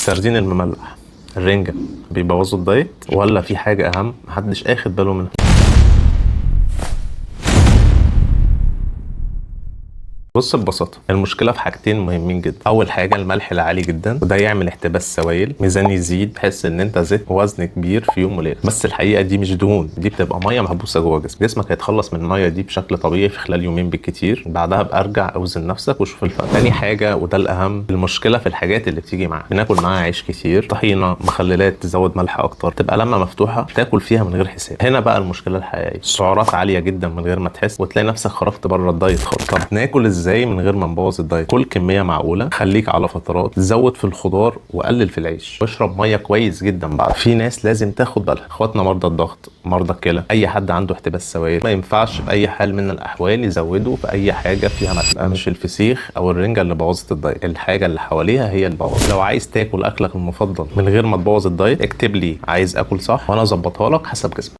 السردين المملح، الرنجة بيبوظوا الدايت ولا في حاجة أهم محدش آخد باله منها؟ بص، ببساطة المشكلة في حاجتين مهمين جدا. أول حاجة الملح العالي جدا، وده يعمل احتباس سوائل، ميزان يزيد، تحس إن أنت زدت وزن كبير في يوم وليلة. بس الحقيقة دي مش دهون، دي بتبقى مية محبوسة جوه جسمك هيتخلص من المية دي بشكل طبيعي في خلال يومين بالكتير. بعدها بأرجع أوزن نفسك وشوف الفرق. تاني حاجة وده الأهم، المشكلة في الحاجات اللي بتيجي معاها. بناكل معاها عيش كتير، طحينة، مخللات تزود ملح أكتر، تبقى لما مفتوحة تاكل فيها من غير حساب. هنا بقى المشكلة الحقيقية، سعرات عالية جدا من غير ما تحس، وتلاقي نفسك خرجت بره الدايت خالص. طب ناكل ازاي من غير ما نبوظ الدايت؟ كل كميه معقوله، خليك على فترات، زود في الخضار وقلل في العيش، واشرب ميه كويس جدا. بعد في ناس لازم تاخد بالها، اخواتنا مرضى الضغط، مرضى الكلى، اي حد عنده احتباس سوائل، ما ينفعش باي حال من الاحوال يزودوا في اي حاجه فيها ملح. مش الفسيخ او الرنجه اللي بوظت الدايت، الحاجه اللي حواليها هي اللي بوظت. لو عايز تاكل اكلك المفضل من غير ما تبوظ الدايت، اكتب لي عايز اكل صح وانا اظبطها لك حسب جسمك.